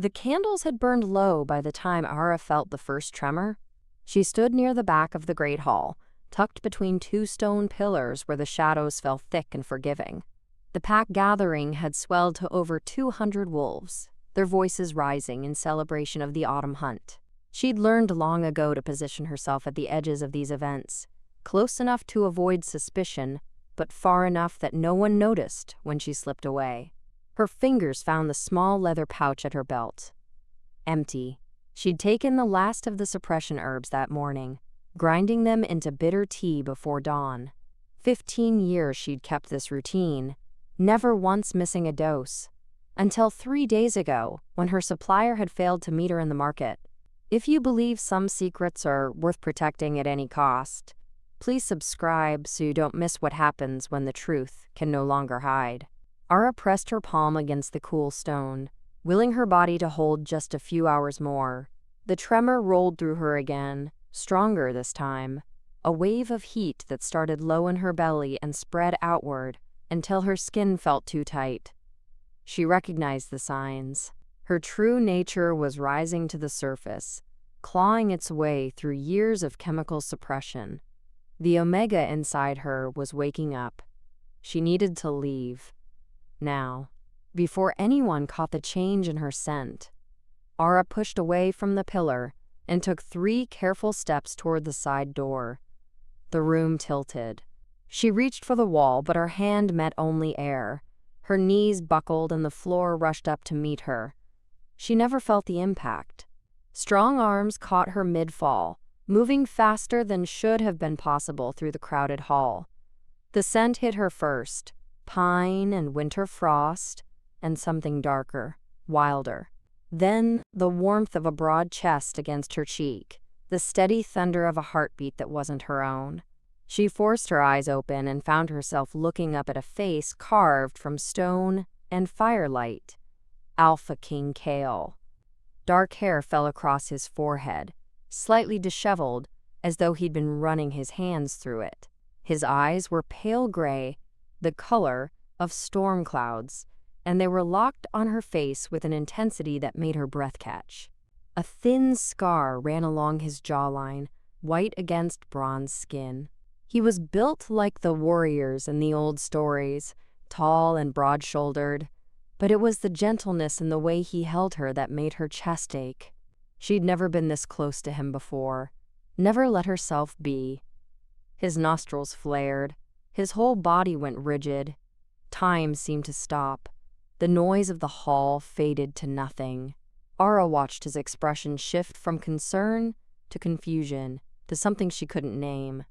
The candles had burned low by the time Ara felt the first tremor. She stood near the back of the great hall, tucked between two stone pillars where the shadows fell thick and forgiving. The pack gathering had swelled to over 200 wolves, their voices rising in celebration of the autumn hunt. She'd learned long ago to position herself at the edges of these events, close enough to avoid suspicion, but far enough that no one noticed when she slipped away. Her fingers found the small leather pouch at her belt. Empty. She'd taken the last of the suppression herbs that morning, grinding them into bitter tea before dawn. 15 years she'd kept this routine, never once missing a dose, until 3 days ago, when her supplier had failed to meet her in the market. If you believe some secrets are worth protecting at any cost, please subscribe so you don't miss what happens when the truth can no longer hide. Ara pressed her palm against the cool stone, willing her body to hold just a few hours more. The tremor rolled through her again, stronger this time, a wave of heat that started low in her belly and spread outward until her skin felt too tight. She recognized the signs. Her true nature was rising to the surface, clawing its way through years of chemical suppression. The Omega inside her was waking up. She needed to leave. Now, before anyone caught the change in her scent. Ara pushed away from the pillar and took 3 careful steps toward the side door. The room tilted. She reached for the wall, but her hand met only air. Her knees buckled and the floor rushed up to meet her. She never felt the impact. Strong arms caught her mid-fall, moving faster than should have been possible through the crowded hall. The scent hit her first, pine and winter frost, and something darker, wilder. Then the warmth of a broad chest against her cheek, the steady thunder of a heartbeat that wasn't her own. She forced her eyes open and found herself looking up at a face carved from stone and firelight. Alpha King Kale. Dark hair fell across his forehead, slightly disheveled, as though he'd been running his hands through it. His eyes were pale gray, the color of storm clouds, and they were locked on her face with an intensity that made her breath catch. A thin scar ran along his jawline, white against bronze skin. He was built like the warriors in the old stories, tall and broad-shouldered, but it was the gentleness in the way he held her that made her chest ache. She'd never been this close to him before, never let herself be. His nostrils flared, his whole body went rigid. Time seemed to stop. The noise of the hall faded to nothing. Ara watched his expression shift from concern to confusion, to something she couldn't name.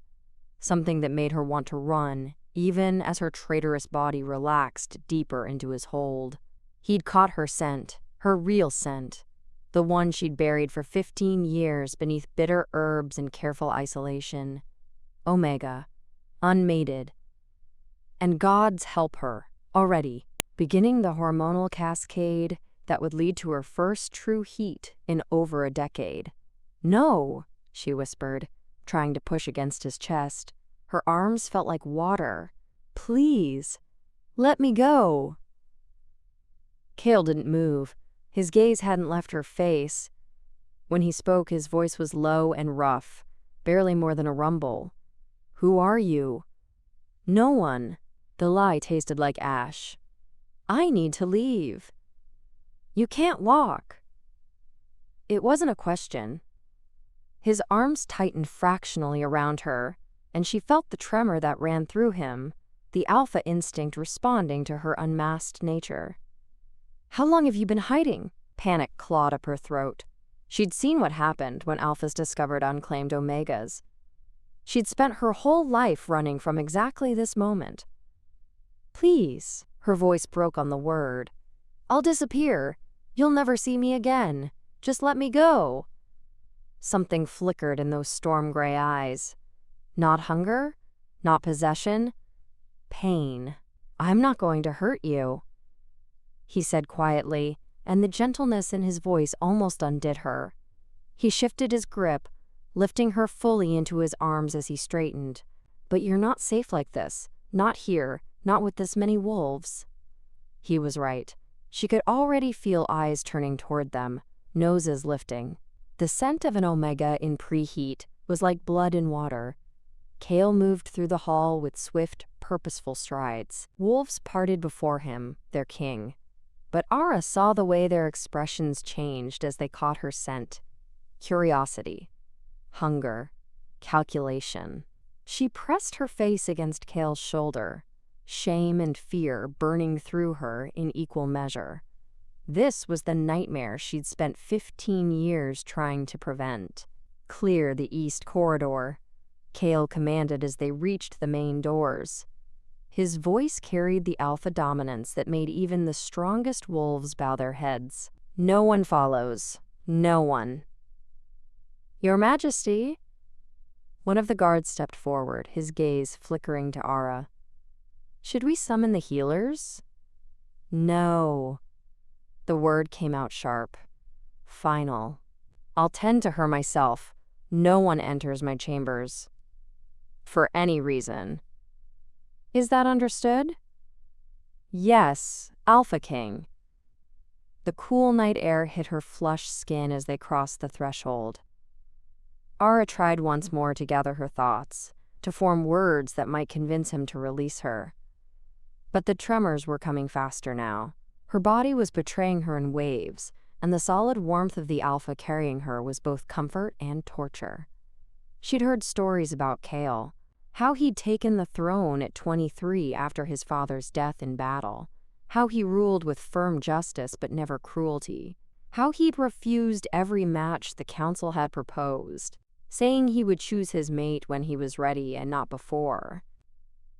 Something that made her want to run, even as her traitorous body relaxed deeper into his hold. He'd caught her scent, her real scent, the one she'd buried for 15 years beneath bitter herbs and careful isolation. Omega, unmated. And gods help her, already, beginning the hormonal cascade that would lead to her first true heat in over a decade. "No," she whispered, trying to push against his chest. Her arms felt like water. "Please, let me go." Kale didn't move. His gaze hadn't left her face. When he spoke, his voice was low and rough, barely more than a rumble. "Who are you?" "No one." The lie tasted like ash. "I need to leave." "You can't walk." It wasn't a question. His arms tightened fractionally around her, and she felt the tremor that ran through him, the alpha instinct responding to her unmasked nature. "How long have you been hiding?" Panic clawed up her throat. She'd seen what happened when alphas discovered unclaimed omegas. She'd spent her whole life running from exactly this moment. "Please," her voice broke on the word. "I'll disappear. You'll never see me again. Just let me go." Something flickered in those storm-gray eyes. Not hunger, not possession, pain. "I'm not going to hurt you," he said quietly, and the gentleness in his voice almost undid her. He shifted his grip, lifting her fully into his arms as he straightened. "But you're not safe like this. Not here, not with this many wolves." He was right. She could already feel eyes turning toward them, noses lifting. The scent of an omega in preheat was like blood in water. Kale moved through the hall with swift, purposeful strides. Wolves parted before him, their king. But Ara saw the way their expressions changed as they caught her scent. Curiosity, hunger, calculation. She pressed her face against Kale's shoulder, shame and fear burning through her in equal measure. This was the nightmare she'd spent 15 years trying to prevent. Clear the east corridor, Kale commanded as they reached the main doors. His voice carried the alpha dominance that made even the strongest wolves bow their heads. No one follows. No one. Your Majesty. One of the guards stepped forward, his gaze flickering to Ara. Should we summon the healers? No. The word came out sharp. Final. I'll tend to her myself. No one enters my chambers. For any reason. Is that understood? Yes, Alpha King. The cool night air hit her flushed skin as they crossed the threshold. Ara tried once more to gather her thoughts, to form words that might convince him to release her. But the tremors were coming faster now. Her body was betraying her in waves, and the solid warmth of the Alpha carrying her was both comfort and torture. She'd heard stories about Kale, how he'd taken the throne at 23 after his father's death in battle, how he ruled with firm justice but never cruelty, how he'd refused every match the council had proposed, saying he would choose his mate when he was ready and not before.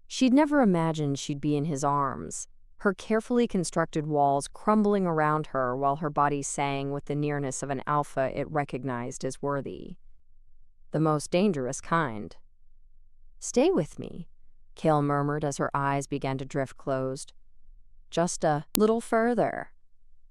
She'd never imagined she'd be in his arms, her carefully constructed walls crumbling around her while her body sang with the nearness of an alpha it recognized as worthy. The most dangerous kind. Stay with me, Kale murmured as her eyes began to drift closed. Just a little further.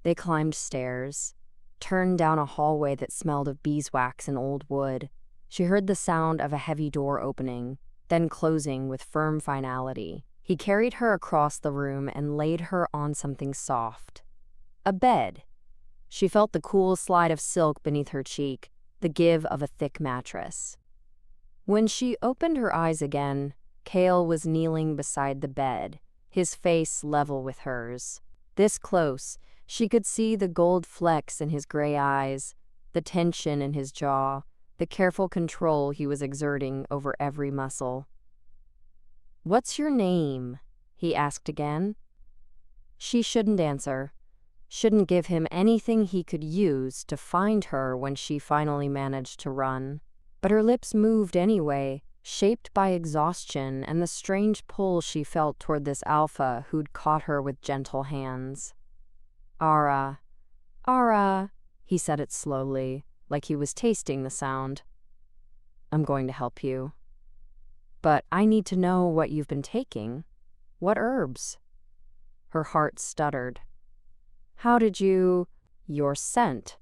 They climbed stairs, turned down a hallway that smelled of beeswax and old wood. She heard the sound of a heavy door opening, then closing with firm finality. He carried her across the room and laid her on something soft. A bed. She felt the cool slide of silk beneath her cheek, the give of a thick mattress. When she opened her eyes again, Kale was kneeling beside the bed, his face level with hers. This close, she could see the gold flecks in his gray eyes, the tension in his jaw, the careful control he was exerting over every muscle. "What's your name?" he asked again. She shouldn't answer, shouldn't give him anything he could use to find her when she finally managed to run. But her lips moved anyway, shaped by exhaustion and the strange pull she felt toward this alpha who'd caught her with gentle hands. Ara, Ara, he said it slowly, like he was tasting the sound. I'm going to help you. But I need to know what you've been taking. What herbs? Her heart stuttered. How did you... Your scent.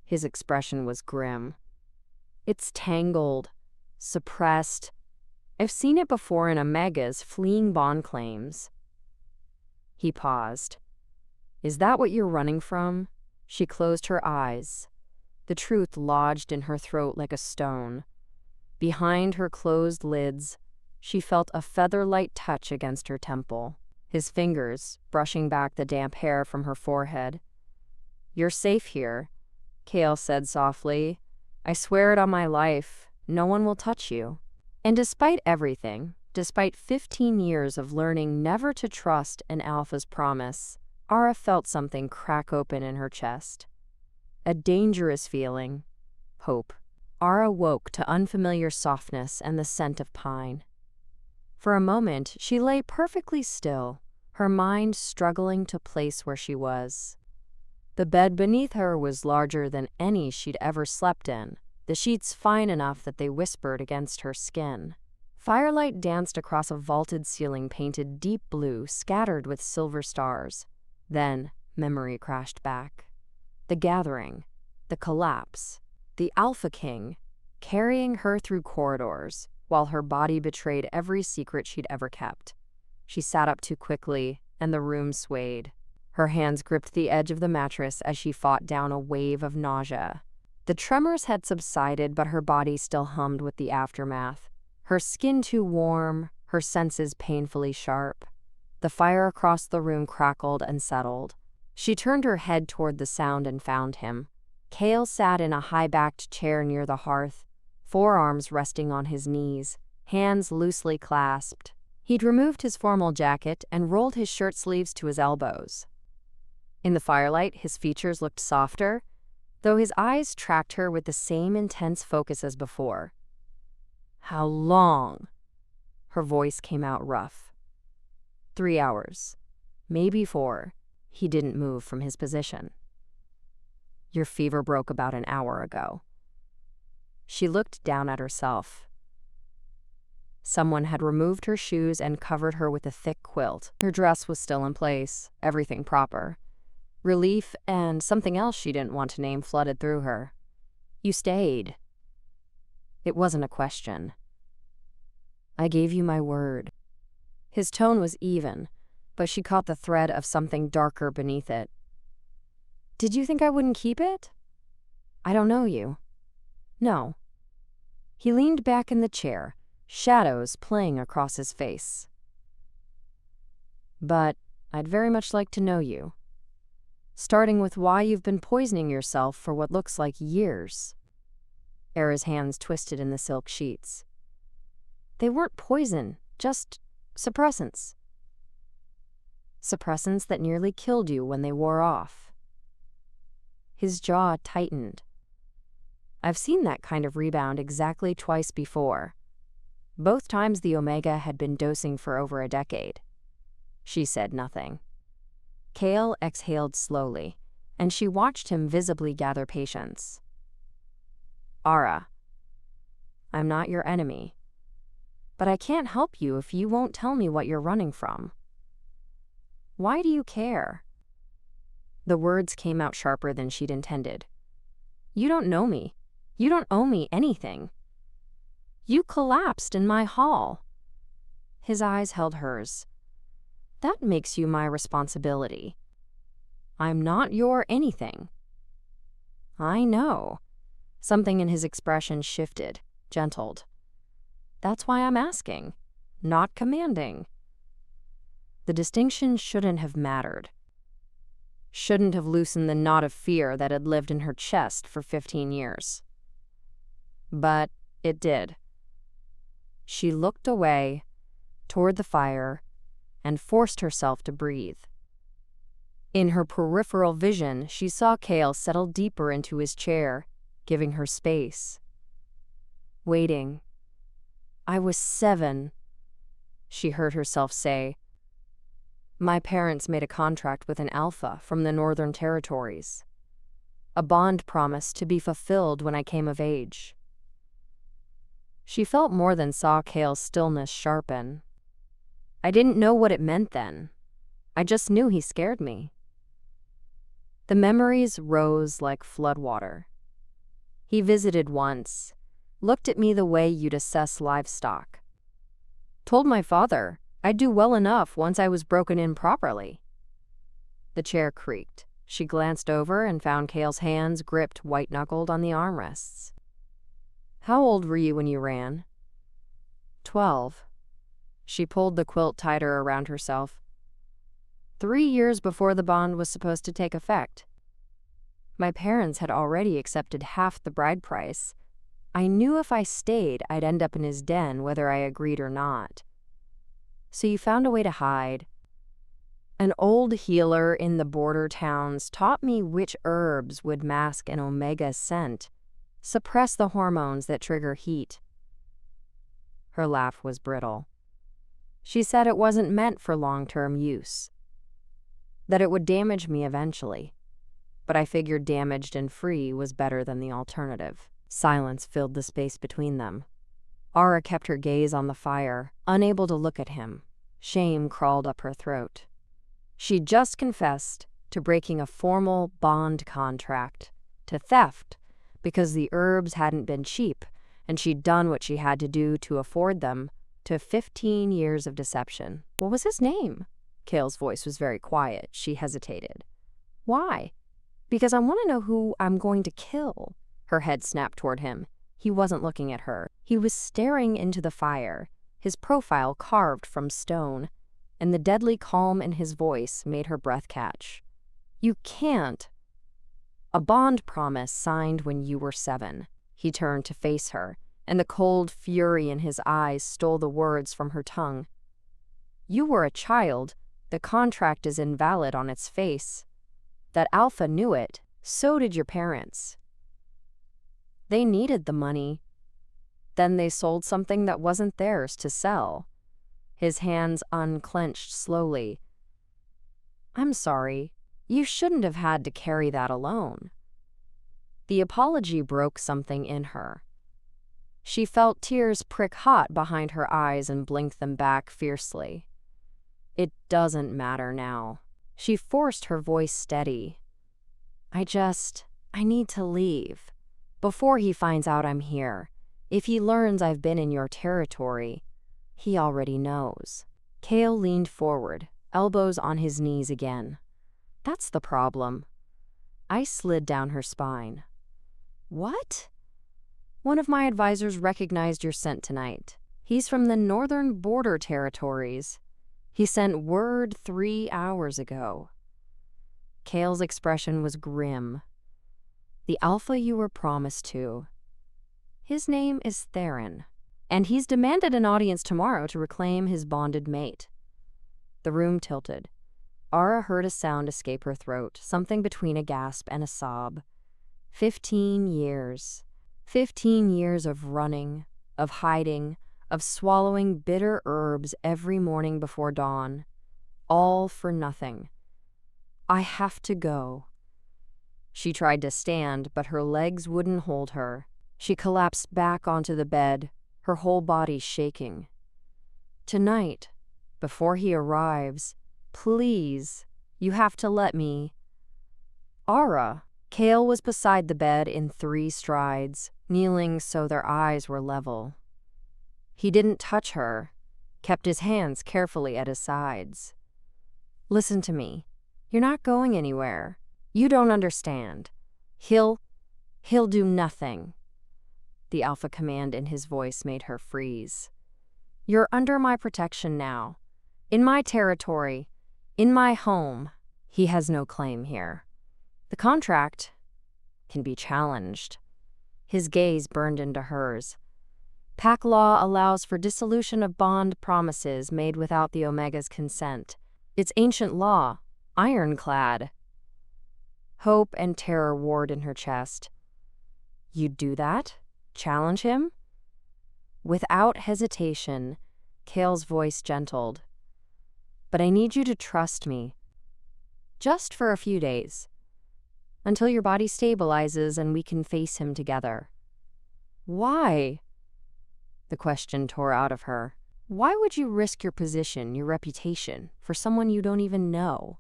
His expression was grim. It's tangled, suppressed. I've seen it before in Omega's fleeing bond claims. He paused. Is that what you're running from? She closed her eyes. The truth lodged in her throat like a stone. Behind her closed lids, she felt a feather-light touch against her temple, his fingers brushing back the damp hair from her forehead. You're safe here, Kale said softly. I swear it on my life, no one will touch you. And despite everything, despite 15 years of learning never to trust an alpha's promise, Ara felt something crack open in her chest. A dangerous feeling. Hope. Ara woke to unfamiliar softness and the scent of pine. For a moment, she lay perfectly still, her mind struggling to place where she was. The bed beneath her was larger than any she'd ever slept in, the sheets fine enough that they whispered against her skin. Firelight danced across a vaulted ceiling painted deep blue, scattered with silver stars. Then, memory crashed back. The gathering, the collapse, the Alpha King, carrying her through corridors, while her body betrayed every secret she'd ever kept. She sat up too quickly, and the room swayed. Her hands gripped the edge of the mattress as she fought down a wave of nausea. The tremors had subsided, but her body still hummed with the aftermath. Her skin too warm, her senses painfully sharp. The fire across the room crackled and settled. She turned her head toward the sound and found him. Kale sat in a high-backed chair near the hearth, forearms resting on his knees, hands loosely clasped. He'd removed his formal jacket and rolled his shirt sleeves to his elbows. In the firelight, his features looked softer, though his eyes tracked her with the same intense focus as before. "How long?" Her voice came out rough. 3 hours. Maybe 4. He didn't move from his position. "Your fever broke about an hour ago." She looked down at herself. Someone had removed her shoes and covered her with a thick quilt. Her dress was still in place, everything proper. Relief and something else she didn't want to name flooded through her. "You stayed." It wasn't a question. "I gave you my word." His tone was even, but she caught the thread of something darker beneath it. "Did you think I wouldn't keep it?" "I don't know you." "No." He leaned back in the chair, shadows playing across his face. "But I'd very much like to know you. Starting with why you've been poisoning yourself for what looks like years." Era's hands twisted in the silk sheets. "They weren't poison, just suppressants. Suppressants that nearly killed you when they wore off." His jaw tightened. "I've seen that kind of rebound exactly twice before. Both times the Omega had been dosing for over a decade." She said nothing. Kale exhaled slowly, and she watched him visibly gather patience. "Ara, I'm not your enemy, but I can't help you if you won't tell me what you're running from. Why do you care?" The words came out sharper than she'd intended. "You don't know me. You don't owe me anything. You collapsed in my hall." His eyes held hers. "That makes you my responsibility. I'm not your anything." "I know." Something in his expression shifted, gentled. "That's why I'm asking, not commanding." The distinction shouldn't have mattered. Shouldn't have loosened the knot of fear that had lived in her chest for 15 years. But it did. She looked away, toward the fire, and forced herself to breathe. In her peripheral vision, she saw Kale settle deeper into his chair, giving her space. Waiting. "I was 7, she heard herself say. "My parents made a contract with an alpha from the Northern Territories. A bond promise to be fulfilled when I came of age." She felt more than saw Kale's stillness sharpen. "I didn't know what it meant then. I just knew he scared me." The memories rose like floodwater. "He visited once, looked at me the way you'd assess livestock. Told my father I'd do well enough once I was broken in properly." The chair creaked. She glanced over and found Kale's hands gripped white-knuckled on the armrests. "How old were you when you ran?" 12. She pulled the quilt tighter around herself. 3 years before the bond was supposed to take effect. My parents had already accepted half the bride price. I knew if I stayed, I'd end up in his den whether I agreed or not. So you found a way to hide. An old healer in the border towns taught me which herbs would mask an Omega scent, suppress the hormones that trigger heat." Her laugh was brittle. "She said it wasn't meant for long-term use, that it would damage me eventually, but I figured damaged and free was better than the alternative." Silence filled the space between them. Ara kept her gaze on the fire, unable to look at him. Shame crawled up her throat. She'd just confessed to breaking a formal bond contract, to theft, because the herbs hadn't been cheap, and she'd done what she had to do to afford them, to 15 years of deception. What was his name? Kale's voice was very quiet. She hesitated. Why? Because I want to know who I'm going to kill. Her head snapped toward him. He wasn't looking at her. He was staring into the fire, his profile carved from stone, and the deadly calm in his voice made her breath catch. You can't. A bond promise signed when you were 7. He turned to face her, and the cold fury in his eyes stole the words from her tongue. You were a child. The contract is invalid on its face. That Alpha knew it. So did your parents. They needed the money. Then they sold something that wasn't theirs to sell. His hands unclenched slowly. I'm sorry. You shouldn't have had to carry that alone. The apology broke something in her. She felt tears prick hot behind her eyes and blinked them back fiercely. It doesn't matter now. She forced her voice steady. I need to leave. Before he finds out I'm here. If he learns I've been in your territory, he already knows. Kale leaned forward, elbows on his knees again. That's the problem. Ice slid down her spine. What? One of my advisors recognized your scent tonight. He's from the northern border territories. He sent word 3 hours ago. Kale's expression was grim. The Alpha you were promised to. His name is Theron, and he's demanded an audience tomorrow to reclaim his bonded mate. The room tilted. Ara heard a sound escape her throat, something between a gasp and a sob. 15 years. 15 years of running, of hiding, of swallowing bitter herbs every morning before dawn. All for nothing. I have to go. She tried to stand, but her legs wouldn't hold her. She collapsed back onto the bed, her whole body shaking. Tonight, before he arrives, please, you have to let me. Ara. Kale was beside the bed in 3 strides, kneeling so their eyes were level. He didn't touch her, kept his hands carefully at his sides. Listen to me. You're not going anywhere. You don't understand. He'll do nothing. The Alpha command in his voice made her freeze. You're under my protection now. In my territory. In my home. He has no claim here. The contract can be challenged. His gaze burned into hers. Pack law allows for dissolution of bond promises made without the Omega's consent. It's ancient law, ironclad. Hope and terror warred in her chest. You'd do that? Challenge him? Without hesitation, Kale's voice gentled. But I need you to trust me. Just for a few days. Until your body stabilizes and we can face him together. Why? The question tore out of her. Why would you risk your position, your reputation, for someone you don't even know?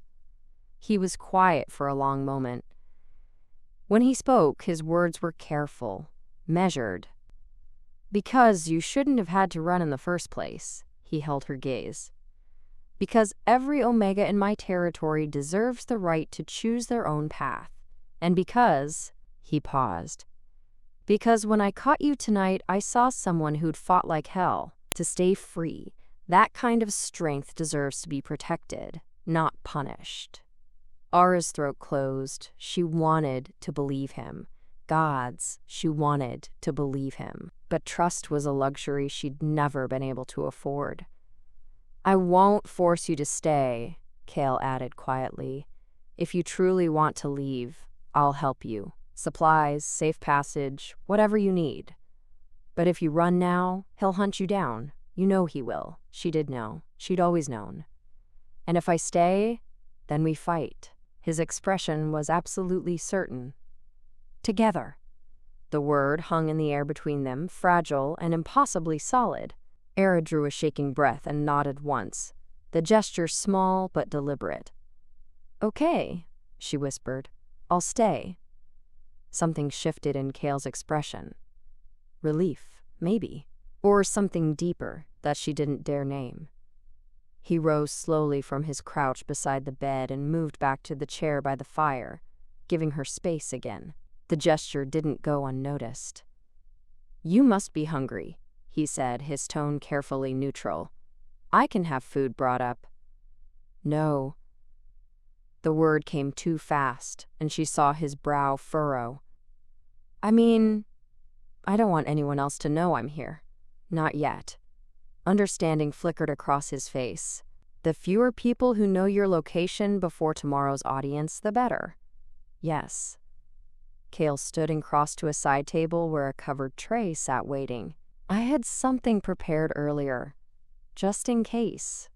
He was quiet for a long moment. When he spoke, his words were careful, measured. Because you shouldn't have had to run in the first place, he held her gaze. Because every Omega in my territory deserves the right to choose their own path. And because, he paused, because when I caught you tonight, I saw someone who'd fought like hell to stay free. That kind of strength deserves to be protected, not punished. Ara's throat closed. She wanted to believe him. Gods, she wanted to believe him. But trust was a luxury she'd never been able to afford. I won't force you to stay, Kale added quietly. If you truly want to leave, I'll help you. Supplies, safe passage, whatever you need. But if you run now, he'll hunt you down. You know he will. She did know. She'd always known. And if I stay, then we fight. His expression was absolutely certain. Together. The word hung in the air between them, fragile and impossibly solid. Era drew a shaking breath and nodded once, the gesture small but deliberate. Okay, she whispered. I'll stay. Something shifted in Kale's expression. Relief, maybe. Or something deeper that she didn't dare name. He rose slowly from his crouch beside the bed and moved back to the chair by the fire, giving her space again. The gesture didn't go unnoticed. "You must be hungry," he said, his tone carefully neutral. "I can have food brought up." "No." The word came too fast, and she saw his brow furrow. "I mean, I don't want anyone else to know I'm here. Not yet." Understanding flickered across his face. "The fewer people who know your location before tomorrow's audience, the better." "Yes." Kale stood and crossed to a side table where a covered tray sat waiting. "I had something prepared earlier, just in case."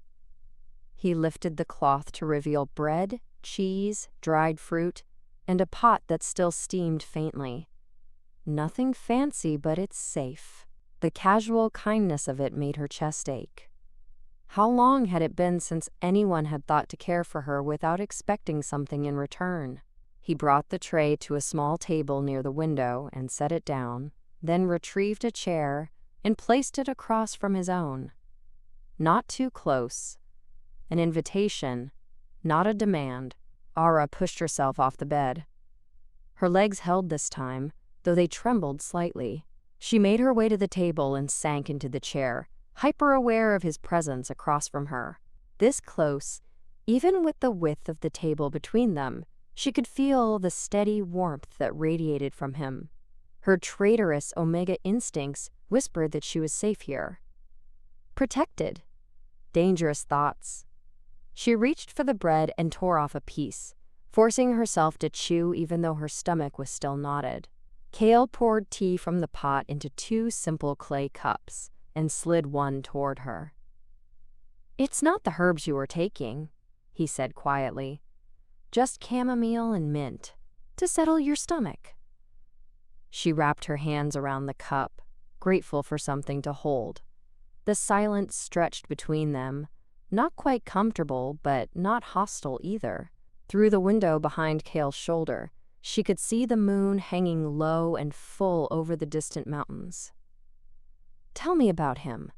He lifted the cloth to reveal bread, cheese, dried fruit, and a pot that still steamed faintly. Nothing fancy, but it's safe. The casual kindness of it made her chest ache. How long had it been since anyone had thought to care for her without expecting something in return? He brought the tray to a small table near the window and set it down, then retrieved a chair and placed it across from his own. Not too close. An invitation, not a demand. Ara pushed herself off the bed. Her legs held this time, though they trembled slightly. She made her way to the table and sank into the chair, hyper-aware of his presence across from her. This close, even with the width of the table between them, she could feel the steady warmth that radiated from him. Her traitorous Omega instincts whispered that she was safe here. Protected. Dangerous thoughts. She reached for the bread and tore off a piece, forcing herself to chew even though her stomach was still knotted. Kale poured tea from the pot into 2 simple clay cups and slid one toward her. "It's not the herbs you were taking," he said quietly. "Just chamomile and mint, to settle your stomach." She wrapped her hands around the cup, grateful for something to hold. The silence stretched between them, not quite comfortable, but not hostile either. Through the window behind Kale's shoulder, she could see the moon hanging low and full over the distant mountains. "Tell me about him."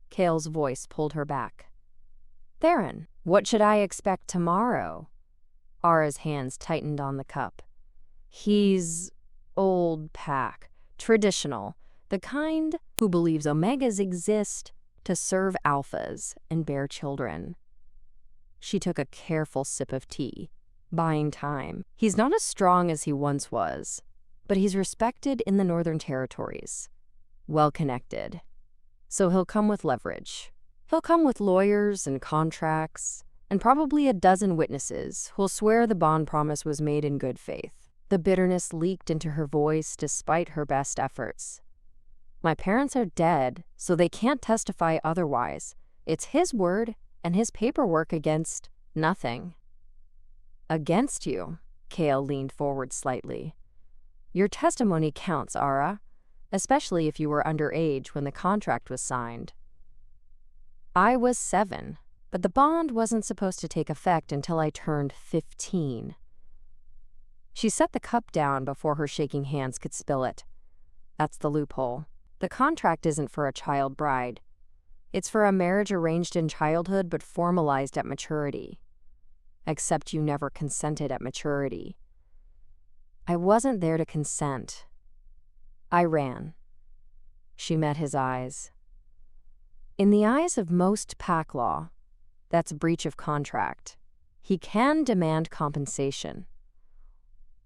Kale's voice pulled her back. "Theron, what should I expect tomorrow?" Ara's hands tightened on the cup. "He's old pack, traditional, the kind who believes Omegas exist to serve alphas and bear children." She took a careful sip of tea, buying time. "He's not as strong as he once was, but he's respected in the Northern Territories. Well-connected. So he'll come with leverage. He'll come with lawyers and contracts, and probably a dozen witnesses who'll swear the bond promise was made in good faith." The bitterness leaked into her voice despite her best efforts. "My parents are dead, so they can't testify otherwise. It's his word and his paperwork against nothing." "Against you?" Kale leaned forward slightly. "Your testimony counts, Ara, especially if you were underage when the contract was signed." "I was 7, but the bond wasn't supposed to take effect until I turned 15. She set the cup down before her shaking hands could spill it. "That's the loophole. The contract isn't for a child bride. It's for a marriage arranged in childhood but formalized at maturity. Except you never consented at maturity." "I wasn't there to consent. I ran." She met his eyes. "In the eyes of most pack law, that's breach of contract. He can demand compensation.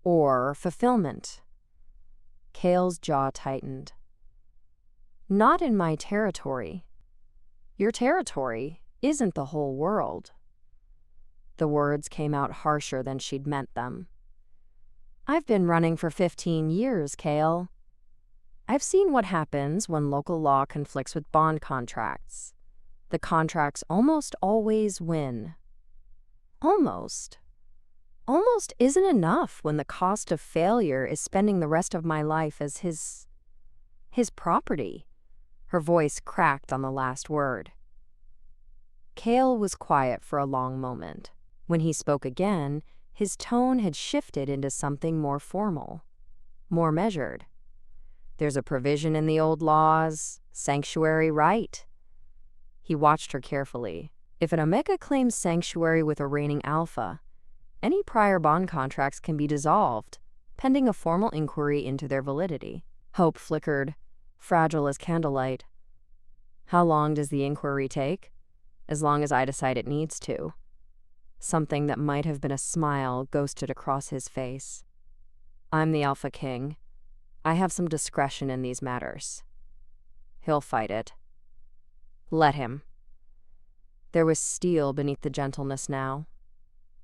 Or fulfillment." Kale's jaw tightened. "Not in my territory. Your territory isn't the whole world." The words came out harsher than she'd meant them. "I've been running for 15 years, Kale. I've seen what happens when local law conflicts with bond contracts. The contracts almost always win." Almost. Almost isn't enough when the cost of failure is spending the rest of my life as his property. Her voice cracked on the last word. Kale was quiet for a long moment. When he spoke again, his tone had shifted into something more formal, more measured. "There's a provision in the old laws, sanctuary right." He watched her carefully. If an Omega claims sanctuary with a reigning Alpha, any prior bond contracts can be dissolved, pending a formal inquiry into their validity. Hope flickered, fragile as candlelight. How long does the inquiry take? As long as I decide it needs to. Something that might have been a smile ghosted across his face. I'm the Alpha King. I have some discretion in these matters. He'll fight it. Let him. There was steel beneath the gentleness now.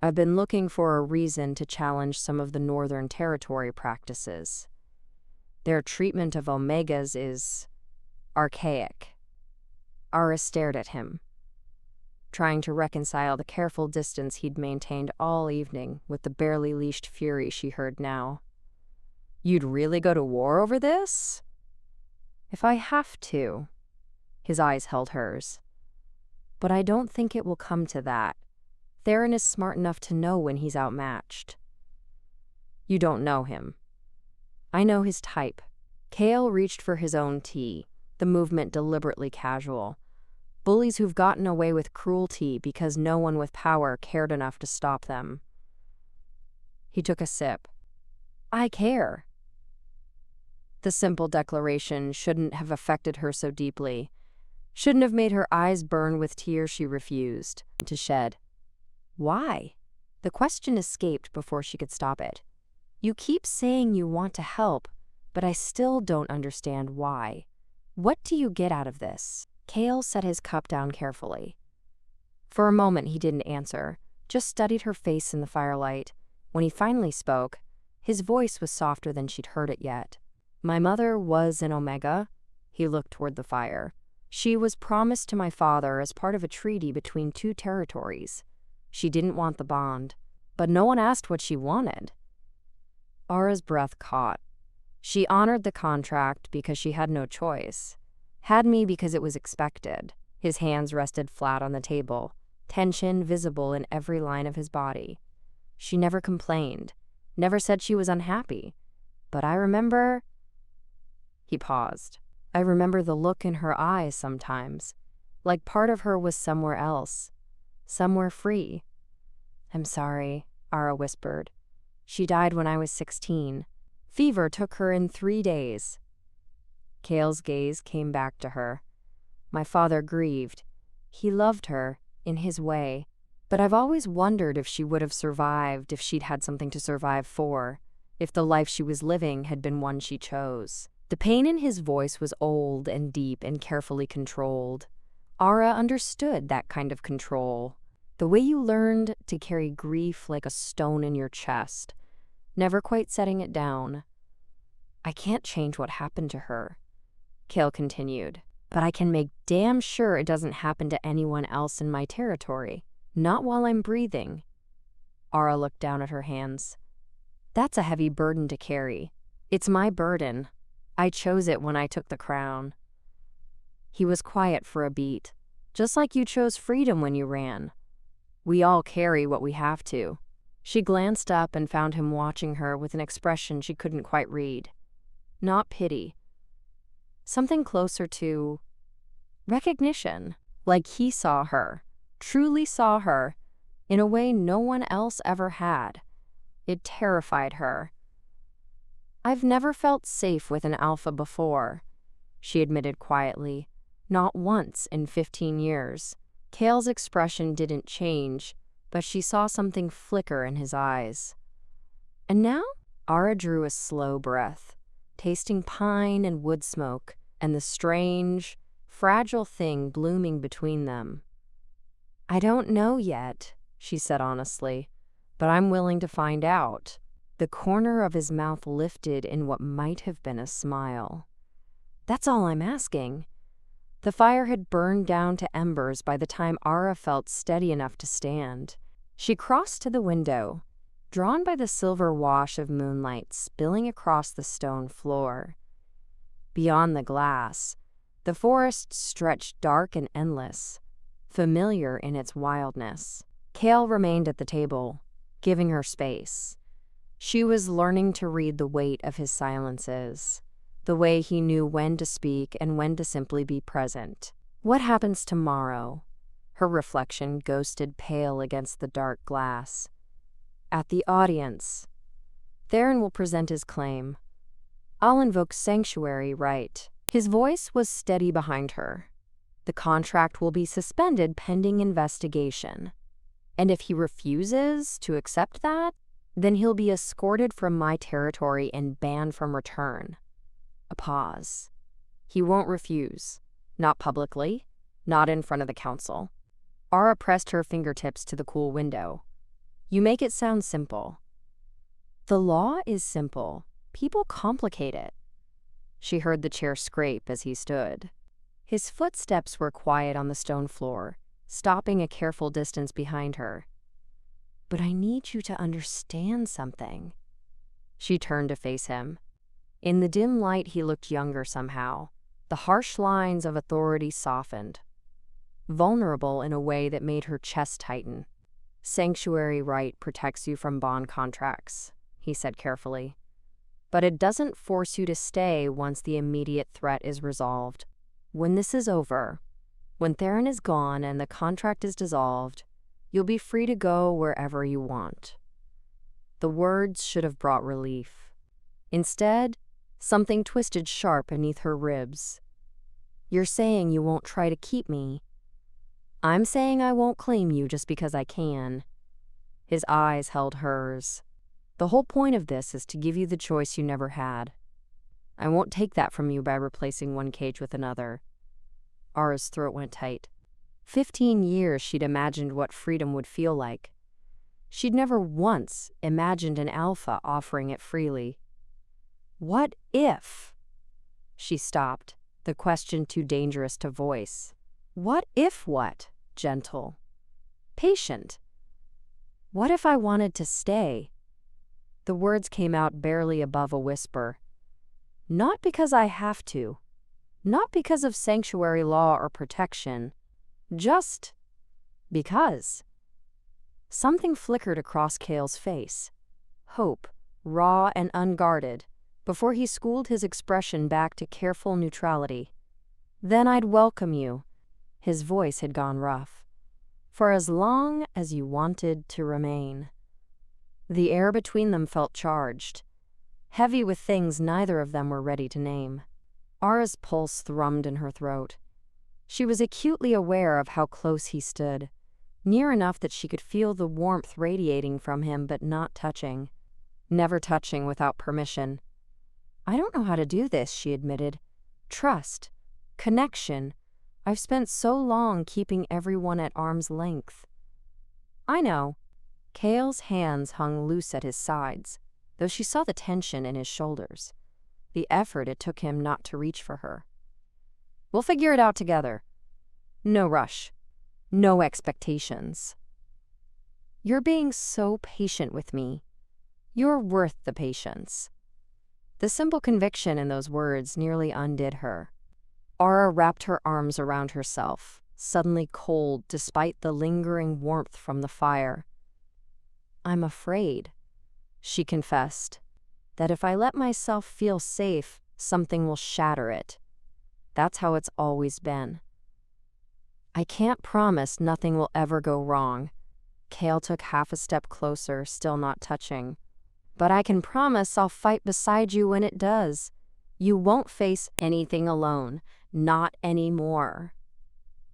I've been looking for a reason to challenge some of the Northern Territory practices. Their treatment of Omegas is archaic. Ara stared at him, trying to reconcile the careful distance he'd maintained all evening with the barely leashed fury she heard now. You'd really go to war over this? If I have to. His eyes held hers. But I don't think it will come to that. Theron is smart enough to know when he's outmatched. You don't know him. I know his type. Kale reached for his own tea, the movement deliberately casual. Bullies who've gotten away with cruelty because no one with power cared enough to stop them. He took a sip. I care. The simple declaration shouldn't have affected her so deeply, shouldn't have made her eyes burn with tears she refused to shed. Why? The question escaped before she could stop it. You keep saying you want to help, but I still don't understand why. What do you get out of this? Kale set his cup down carefully. For a moment he didn't answer, just studied her face in the firelight. When he finally spoke, his voice was softer than she'd heard it yet. My mother was an Omega. He looked toward the fire. She was promised to my father as part of a treaty between two territories. She didn't want the bond, but no one asked what she wanted. Ara's breath caught. She honored the contract because she had no choice. Had me because it was expected. His hands rested flat on the table, tension visible in every line of his body. She never complained, never said she was unhappy. But I remember... He paused. I remember the look in her eyes sometimes, like part of her was somewhere else, somewhere free. I'm sorry, Ara whispered. She died when I was 16. Fever took her in 3 days. Kale's gaze came back to her. My father grieved. He loved her, in his way, but I've always wondered if she would have survived if she'd had something to survive for, if the life she was living had been one she chose. The pain in his voice was old and deep and carefully controlled. Ara understood that kind of control. The way you learned to carry grief like a stone in your chest, never quite setting it down. I can't change what happened to her, Kale continued, but I can make damn sure it doesn't happen to anyone else in my territory. Not while I'm breathing. Ara looked down at her hands. That's a heavy burden to carry. It's my burden. I chose it when I took the crown. He was quiet for a beat, just like you chose freedom when you ran. We all carry what we have to. She glanced up and found him watching her with an expression she couldn't quite read. Not pity. Something closer to recognition, like he saw her, truly saw her, in a way no one else ever had. It terrified her. I've never felt safe with an alpha before, she admitted quietly. Not once in 15 years. Kale's expression didn't change, but she saw something flicker in his eyes. And now? Ara drew a slow breath, tasting pine and wood smoke, and the strange, fragile thing blooming between them. I don't know yet, she said honestly, but I'm willing to find out. The corner of his mouth lifted in what might have been a smile. That's all I'm asking. The fire had burned down to embers by the time Ara felt steady enough to stand. She crossed to the window, drawn by the silver wash of moonlight spilling across the stone floor. Beyond the glass, the forest stretched dark and endless, familiar in its wildness. Kale remained at the table, giving her space. She was learning to read the weight of his silences, the way he knew when to speak and when to simply be present. What happens tomorrow? Her reflection ghosted pale against the dark glass. At the audience, Theron will present his claim. I'll invoke sanctuary right. His voice was steady behind her. The contract will be suspended pending investigation. And if he refuses to accept that, then he'll be escorted from my territory and banned from return. A pause. He won't refuse. Not publicly. Not in front of the council. Ara pressed her fingertips to the cool window. You make it sound simple. The law is simple. People complicate it. She heard the chair scrape as he stood. His footsteps were quiet on the stone floor, stopping a careful distance behind her. But I need you to understand something. She turned to face him. In the dim light, he looked younger somehow. The harsh lines of authority softened. Vulnerable in a way that made her chest tighten. Sanctuary right protects you from bond contracts, he said carefully. But it doesn't force you to stay once the immediate threat is resolved. When this is over, when Theron is gone and the contract is dissolved, you'll be free to go wherever you want. The words should have brought relief. Instead, something twisted sharp beneath her ribs. You're saying you won't try to keep me. I'm saying I won't claim you just because I can. His eyes held hers. The whole point of this is to give you the choice you never had. I won't take that from you by replacing one cage with another. Ara's throat went tight. 15 years she'd imagined what freedom would feel like. She'd never once imagined an alpha offering it freely. What if? She stopped, the question too dangerous to voice. What if what? Gentle. Patient. What if I wanted to stay? The words came out barely above a whisper. Not because I have to. Not because of sanctuary law or protection. Just because. Something flickered across Kale's face. Hope, raw and unguarded, before he schooled his expression back to careful neutrality. Then I'd welcome you. His voice had gone rough. For as long as you wanted to remain. The air between them felt charged, heavy with things neither of them were ready to name. Ara's pulse thrummed in her throat. She was acutely aware of how close he stood, near enough that she could feel the warmth radiating from him but not touching. Never touching without permission. I don't know how to do this, she admitted. Trust. Connection. I've spent so long keeping everyone at arm's length. I know. Kale's hands hung loose at his sides, though she saw the tension in his shoulders, the effort it took him not to reach for her. We'll figure it out together. No rush. No expectations. You're being so patient with me. You're worth the patience. The simple conviction in those words nearly undid her. Ara wrapped her arms around herself, suddenly cold despite the lingering warmth from the fire. I'm afraid, she confessed, that if I let myself feel safe, something will shatter it. That's how it's always been. I can't promise nothing will ever go wrong. Kale took half a step closer, still not touching. But I can promise I'll fight beside you when it does. You won't face anything alone. Not anymore.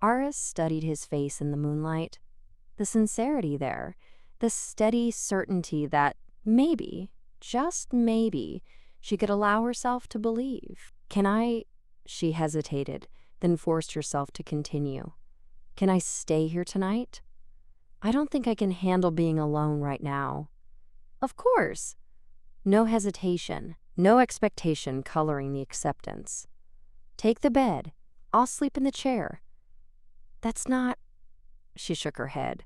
Ara studied his face in the moonlight. The sincerity there. The steady certainty that maybe, just maybe, she could allow herself to believe. Can I? She hesitated, then forced herself to continue. Can I stay here tonight? I don't think I can handle being alone right now. Of course. No hesitation, no expectation coloring the acceptance. Take the bed. I'll sleep in the chair. That's not... She shook her head.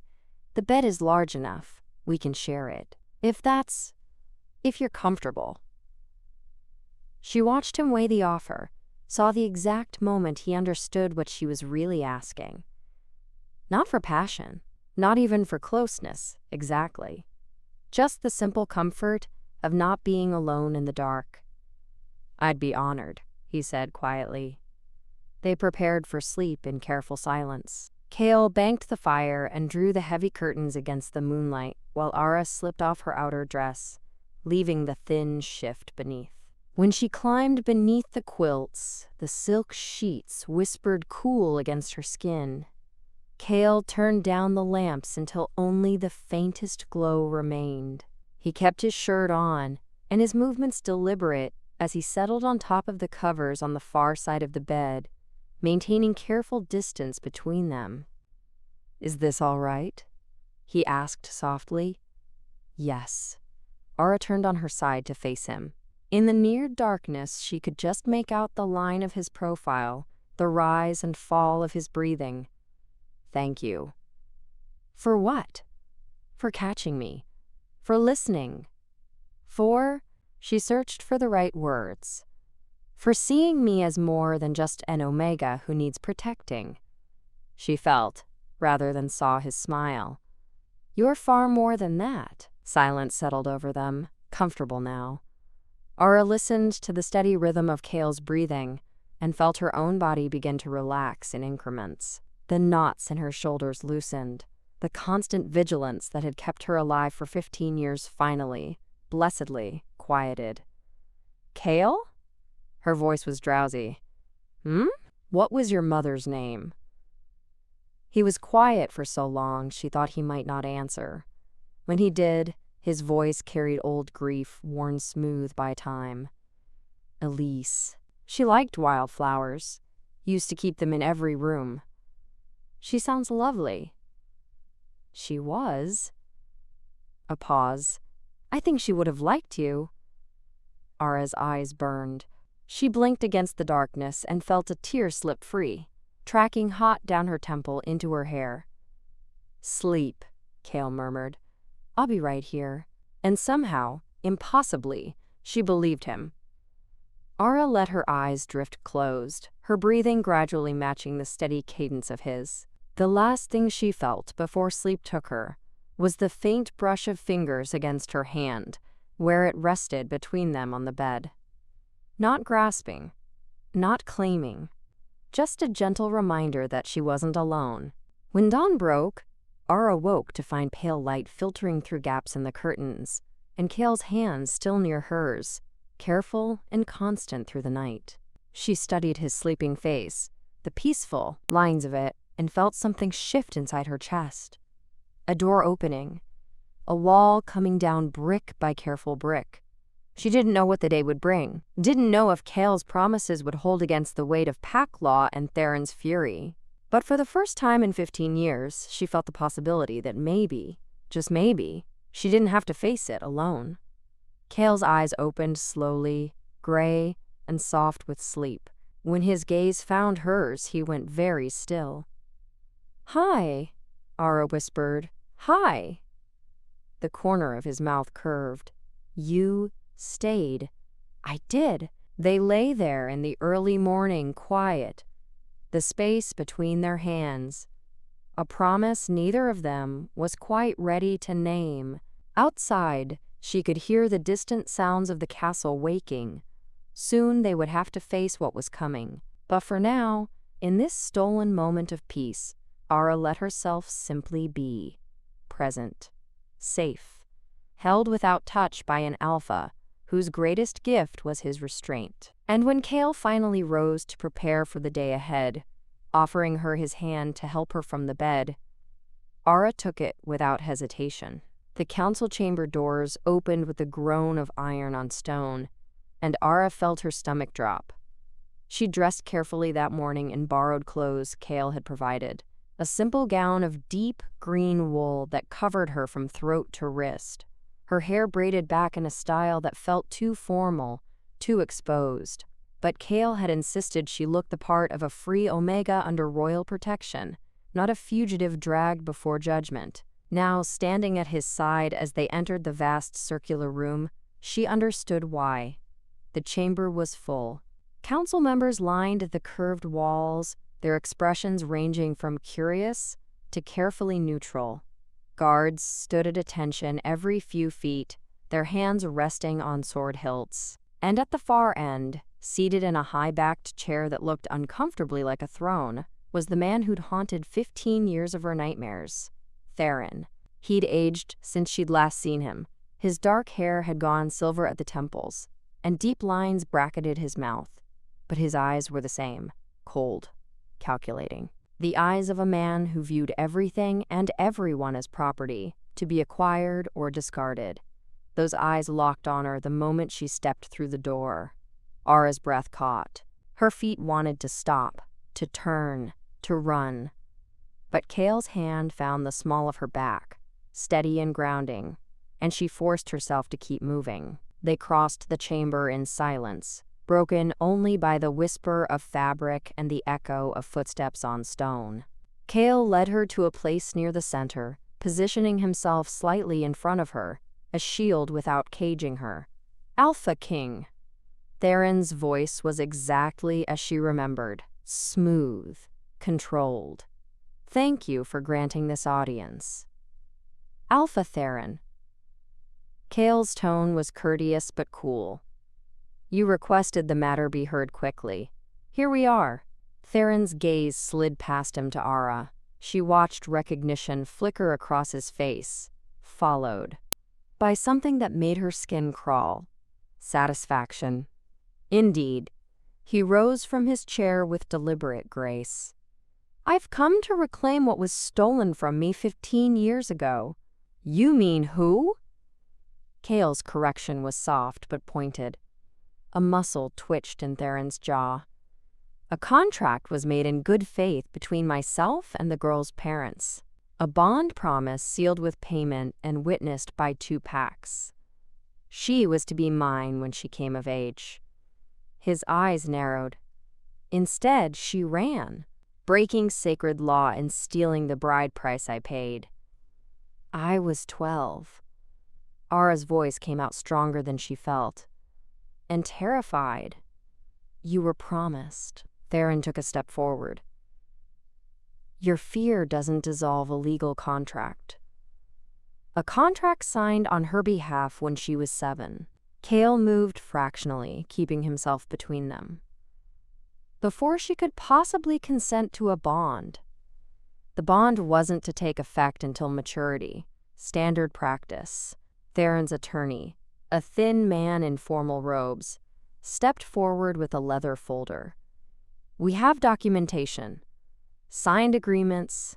The bed is large enough. We can share it. If you're comfortable. She watched him weigh the offer, saw the exact moment he understood what she was really asking. Not for passion, not even for closeness, exactly. Just the simple comfort of not being alone in the dark. I'd be honored, he said quietly. They prepared for sleep in careful silence. Kale banked the fire and drew the heavy curtains against the moonlight while Ara slipped off her outer dress, leaving the thin shift beneath. When she climbed beneath the quilts, the silk sheets whispered cool against her skin. Kale turned down the lamps until only the faintest glow remained. He kept his shirt on, and his movements deliberate as he settled on top of the covers on the far side of the bed, maintaining careful distance between them. "Is this all right?" he asked softly. Yes. Ara turned on her side to face him. In the near darkness, she could just make out the line of his profile, the rise and fall of his breathing. "Thank you." "For what?" "For catching me. For listening. She searched for the right words. "For seeing me as more than just an Omega who needs protecting." She felt, rather than saw his smile. "You're far more than that." Silence settled over them, comfortable now. Ara listened to the steady rhythm of Kale's breathing and felt her own body begin to relax in increments. The knots in her shoulders loosened. The constant vigilance that had kept her alive for 15 years finally, blessedly, quieted. "Kale?" Her voice was drowsy. "What was your mother's name?" He was quiet for so long she thought he might not answer. When he did, his voice carried old grief worn smooth by time. "Elise. She liked wildflowers. Used to keep them in every room." "She sounds lovely." "She was." A pause. "I think she would have liked you." Ara's eyes burned. She blinked against the darkness and felt a tear slip free, tracking hot down her temple into her hair. "Sleep," Kale murmured. "I'll be right here." And somehow, impossibly, she believed him. Ara let her eyes drift closed, her breathing gradually matching the steady cadence of his. The last thing she felt before sleep took her was the faint brush of fingers against her hand, where it rested between them on the bed. Not grasping, not claiming, just a gentle reminder that she wasn't alone. When dawn broke, Ara woke to find pale light filtering through gaps in the curtains, and Kale's hands still near hers, careful and constant through the night. She studied his sleeping face, the peaceful lines of it, and felt something shift inside her chest. A door opening, a wall coming down brick by careful brick. She didn't know what the day would bring, didn't know if Kale's promises would hold against the weight of pack law and Theron's fury. But for the first time in 15 years, she felt the possibility that maybe, just maybe, she didn't have to face it alone. Kale's eyes opened slowly, gray and soft with sleep. When his gaze found hers, he went very still. "Hi," Ara whispered. "Hi." The corner of his mouth curved. "You stayed." "I did." They lay there in the early morning, quiet, the space between their hands. A promise neither of them was quite ready to name. Outside, she could hear the distant sounds of the castle waking. Soon they would have to face what was coming. But for now, in this stolen moment of peace, Ara let herself simply be. Present. Safe. Held without touch by an alpha, whose greatest gift was his restraint. And when Kale finally rose to prepare for the day ahead, offering her his hand to help her from the bed, Ara took it without hesitation. The council chamber doors opened with the groan of iron on stone, and Ara felt her stomach drop. She dressed carefully that morning in borrowed clothes Kale had provided, a simple gown of deep green wool that covered her from throat to wrist, her hair braided back in a style that felt too formal, too exposed. But Kale had insisted she look the part of a free Omega under royal protection, not a fugitive dragged before judgment. Now, standing at his side as they entered the vast circular room, she understood why. The chamber was full. Council members lined the curved walls, their expressions ranging from curious to carefully neutral. Guards stood at attention every few feet, their hands resting on sword hilts. And at the far end, seated in a high-backed chair that looked uncomfortably like a throne, was the man who'd haunted 15 years of her nightmares, Theron. He'd aged since she'd last seen him. His dark hair had gone silver at the temples, and deep lines bracketed his mouth. But his eyes were the same, cold, calculating. The eyes of a man who viewed everything and everyone as property, to be acquired or discarded. Those eyes locked on her the moment she stepped through the door. Ara's breath caught. Her feet wanted to stop, to turn, to run. But Kale's hand found the small of her back, steady and grounding, and she forced herself to keep moving. They crossed the chamber in silence, broken only by the whisper of fabric and the echo of footsteps on stone. Kale led her to a place near the center, positioning himself slightly in front of her, a shield without caging her. Alpha King. Theron's voice was exactly as she remembered, smooth, controlled. Thank you for granting this audience. Alpha Theron. Kale's tone was courteous but cool. You requested the matter be heard quickly. Here we are. Theron's gaze slid past him to Ara. She watched recognition flicker across his face, followed by something that made her skin crawl. Satisfaction. Indeed. He rose from his chair with deliberate grace. I've come to reclaim what was stolen from me 15 years ago. You mean who? Kale's correction was soft but pointed. A muscle twitched in Theron's jaw. A contract was made in good faith between myself and the girl's parents. A bond promise sealed with payment and witnessed by 2 packs. She was to be mine when she came of age. His eyes narrowed. Instead, she ran, breaking sacred law and stealing the bride price I paid. I was 12. Ara's voice came out stronger than she felt. And terrified. You were promised. Theron took a step forward. Your fear doesn't dissolve a legal contract. A contract signed on her behalf when she was 7. Kale moved fractionally, keeping himself between them. Before she could possibly consent to a bond. The bond wasn't to take effect until maturity, standard practice. Theron's attorney, a thin man in formal robes, stepped forward with a leather folder. We have documentation, signed agreements,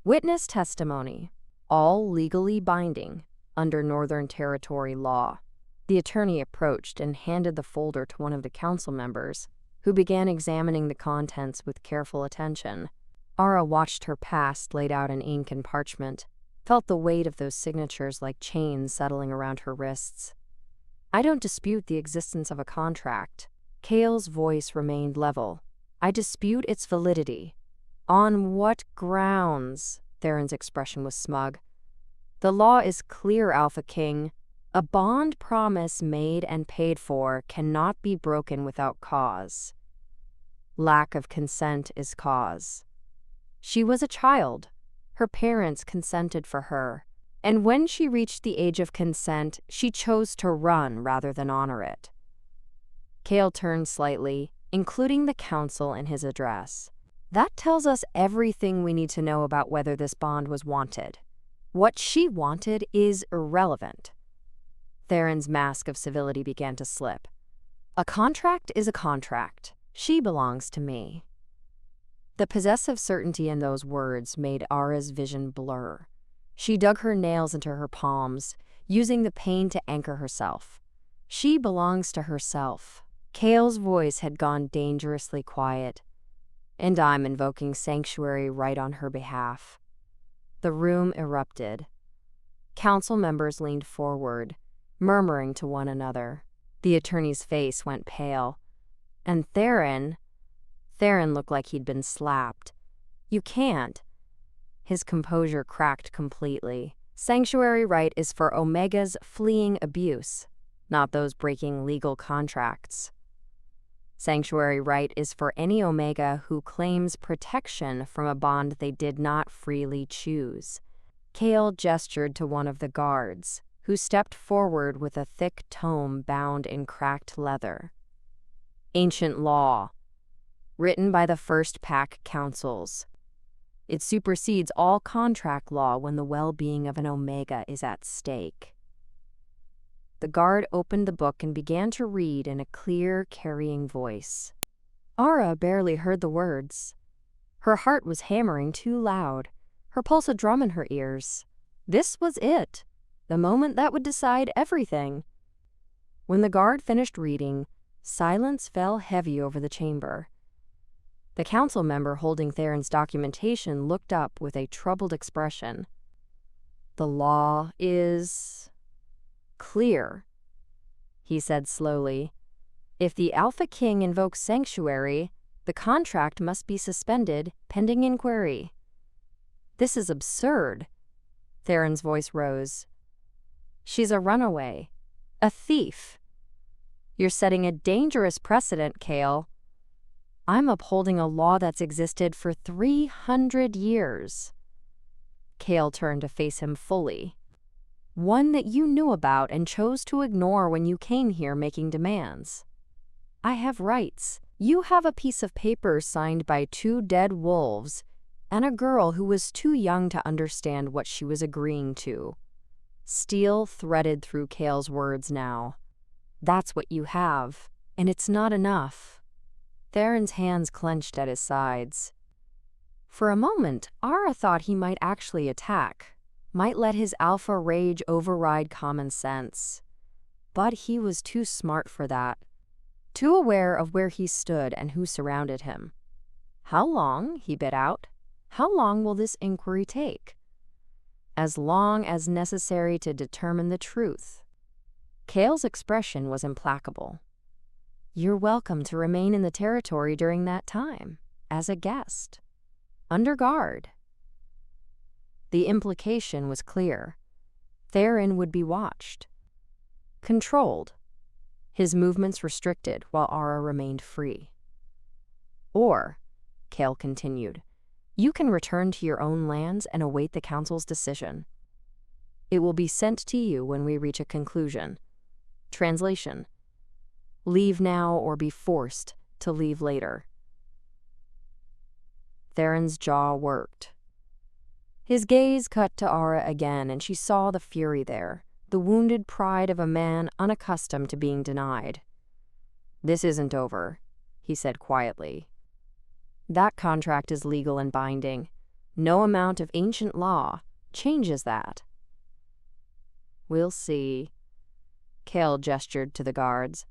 witness testimony, all legally binding under Northern Territory law. The attorney approached and handed the folder to one of the council members, who began examining the contents with careful attention. Ara watched her past laid out in ink and parchment, felt the weight of those signatures like chains settling around her wrists. I don't dispute the existence of a contract. Kale's voice remained level. I dispute its validity. On what grounds? Theron's expression was smug. The law is clear, Alpha King. A bond promise made and paid for cannot be broken without cause. Lack of consent is cause. She was a child. Her parents consented for her. And when she reached the age of consent, she chose to run rather than honor it. Kale turned slightly, including the council in his address. That tells us everything we need to know about whether this bond was wanted. What she wanted is irrelevant. Theron's mask of civility began to slip. A contract is a contract. She belongs to me. The possessive certainty in those words made Ara's vision blur. She dug her nails into her palms, using the pain to anchor herself. She belongs to herself. Kale's voice had gone dangerously quiet. And I'm invoking sanctuary right on her behalf. The room erupted. Council members leaned forward, murmuring to one another. The attorney's face went pale. And Theron looked like he'd been slapped. You can't. His composure cracked completely. Sanctuary right is for Omegas fleeing abuse, not those breaking legal contracts. Sanctuary right is for any Omega who claims protection from a bond they did not freely choose. Kale gestured to one of the guards, who stepped forward with a thick tome bound in cracked leather. Ancient law. written by the first pack councils. It supersedes all contract law when the well-being of an Omega is at stake. The guard opened the book and began to read in a clear, carrying voice. Ara barely heard the words. Her heart was hammering too loud, her pulse a drum in her ears. This was it, the moment that would decide everything. When the guard finished reading, silence fell heavy over the chamber. The council member holding Theron's documentation looked up with a troubled expression. "The law is clear," he said slowly. "If the Alpha King invokes sanctuary, the contract must be suspended pending inquiry." "This is absurd." Theron's voice rose. "She's a runaway, a thief. You're setting a dangerous precedent, Kale. I'm upholding a law that's existed for 300 years. Kale turned to face him fully. "One that you knew about and chose to ignore when you came here making demands. I have rights. You have a piece of paper signed by 2 dead wolves and a girl who was too young to understand what she was agreeing to." Steel threaded through Kale's words now. "That's what you have, and it's not enough." Theron's hands clenched at his sides. For a moment, Ara thought he might actually attack, might let his alpha rage override common sense. But he was too smart for that, too aware of where he stood and who surrounded him. "How long?" he bit out. "How long will this inquiry take?" "As long as necessary to determine the truth." Kale's expression was implacable. "You're welcome to remain in the territory during that time, as a guest, under guard." The implication was clear. Theron would be watched, controlled, his movements restricted while Ara remained free. "Or," Kale continued, "you can return to your own lands and await the council's decision. It will be sent to you when we reach a conclusion. Translation: leave now or be forced to leave later." Theron's jaw worked. His gaze cut to Ara again, and she saw the fury there, the wounded pride of a man unaccustomed to being denied. "This isn't over," he said quietly. "That contract is legal and binding. No amount of ancient law changes that." "We'll see." Kale gestured to the guards.